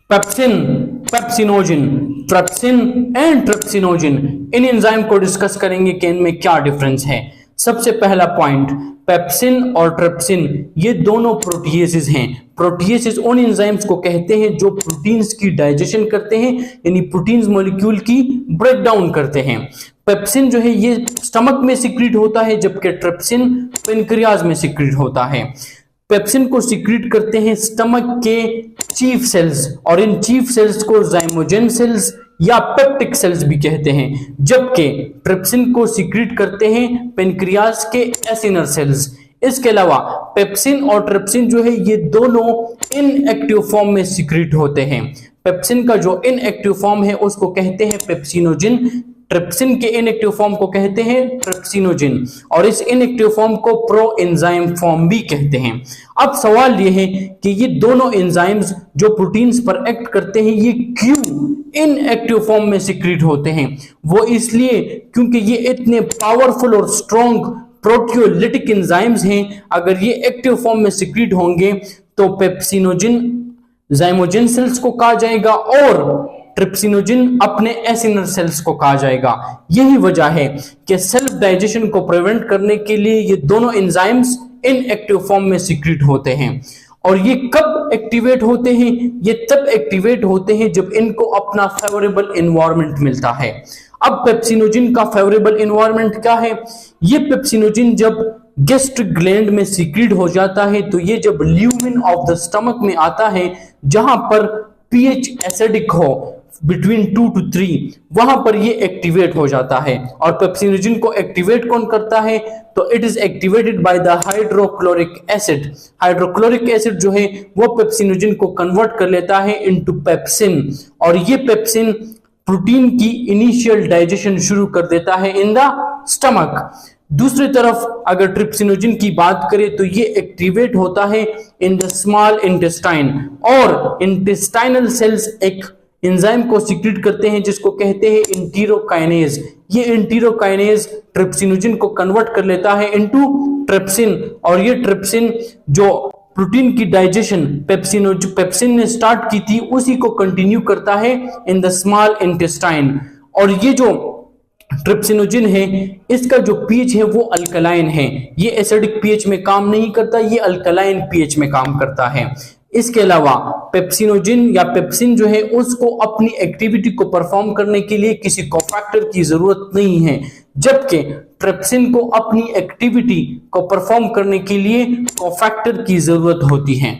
Pepsin, pepsinogen, trypsin and trypsinogen, in enzyme को discuss करेंगे कि इनमें क्या डिफरेंस है। सबसे पहला पॉइंट, पेप्सिन और ट्रिप्सिन ये दोनों प्रोटीएसेस हैं। प्रोटीएसेस उन एंजाइम्स को कहते हैं जो प्रोटीन्स की डाइजेशन करते हैं, यानी प्रोटीन्स मॉलिक्यूल की ब्रेक डाउन करते हैं। पेप्सिन जो है ये स्टमक में सिक्रीट होता है, जबकि ट्रिप्सिन पेनक्रियाज में सिक्रीट होता है। पेप्सिन को सिक्रीट करते हैं स्टमक के चीफ सेल्स, और इन चीफ सेल्स को जाइमोजेन सेल्स या पेप्टिक सेल्स भी कहते हैं, जबकि ट्रिप्सिन को सिक्रीट करते हैं पेनक्रियाज के एसिनर सेल्स। इसके अलावा पेप्सिन और ट्रिप्सिन जो है ये दोनों इनएक्टिव फॉर्म में सिक्रीट होते हैं। पेप्सिन का जो इनएक्टिव फॉर्म है उसको कहते हैं पेप्सिनोजिन, ट्रिप्सिन के इनएक्टिव फॉर्म को कहते हैं ट्रिप्सिनोजिन, और इस इनएक्टिव फॉर्म को प्रो एंजाइम फॉर्म भी कहते हैं। अब सवाल यह है कि ये दोनों एंजाइम्स जो प्रोटीन्स पर एक्ट करते हैं ये क्यों इनएक्टिव फॉर्म में सिक्रीट होते हैं? वो इसलिए क्योंकि ये इतने पावरफुल और स्ट्रॉन्ग प्रोटियोलिटिक एंजाइम्स हैं। अगर ये एक्टिव फॉर्म में सिक्रीट होंगे तो पेप्सिनोजिन जाइमोजेन सेल्स को कहा जाएगा और ट्रिप्सिनोजिन अपने एसिनर सेल्स को कहा जाएगा। यही वजह है कि सेल्फ डाइजेशन को प्रिवेंट करने के लिए ये दोनों एंजाइम्स इनएक्टिव फॉर्म में सिक्रीट होते हैं। और ये कब एक्टिवेट होते हैं? ये तब एक्टिवेट होते हैं जब इनको अपना फेवरेबल एनवायरनमेंट मिलता है। अब पेप्सिनोजिन का फेवरेबल एनवायरनमेंट क्या है? ये पेप्सिनोजिन जब गैस्ट्रिक ग्लैंड में सीक्रेट हो जाता है तो ये जब ल्यूमेन ऑफ द स्टमक में आता है, जहां पर पीएच एसिडिक हो बिटवीन 2 to 3, वहां पर ये एक्टिवेट हो जाता है। और पेप्सिनोजिन को एक्टिवेट कौन करता है? तो it is activated by the hydrochloric acid. Hydrochloric acid जो है वो पेप्सिनोजिन को कन्वर्ट कर लेता है इनटू पेप्सिन, और ये पेप्सिन प्रोटीन की इनिशियल डाइजेशन शुरू कर देता है इन द स्टमक। दूसरी तरफ अगर ट्रिप्सिनोजिन की बात करें तो ये एक्टिवेट होता है इन द स्मॉल इंटेस्टाइन, और इंटेस्टाइनल सेल्स एक एंजाइम को सीक्रेट करते हैं जिसको कहते हैं इंटीरोकाइनेज। ये इंटीरोकाइनेज ट्रिप्सिनोजिन को कन्वर्ट कर लेता है इनटू ट्रिप्सिन, और ये ट्रिप्सिन जो प्रोटीन की डाइजेशन पेप्सिन ने स्टार्ट की थी उसी को कंटिन्यू करता है इन द स्मॉल इंटेस्टाइन। और ये जो ट्रिप्सिनोजिन है इसका जो पीएच है वो अल्कलाइन है, ये एसिडिक पीएच में काम नहीं करता, ये अल्कलाइन पीएच में काम करता है। इसके अलावा पेप्सिनोजिन या पेप्सिन जो है उसको अपनी एक्टिविटी को परफॉर्म करने के लिए किसी कोफैक्टर की जरूरत नहीं है, जबकि ट्रिप्सिन को अपनी एक्टिविटी को परफॉर्म करने के लिए कोफैक्टर की जरूरत होती है।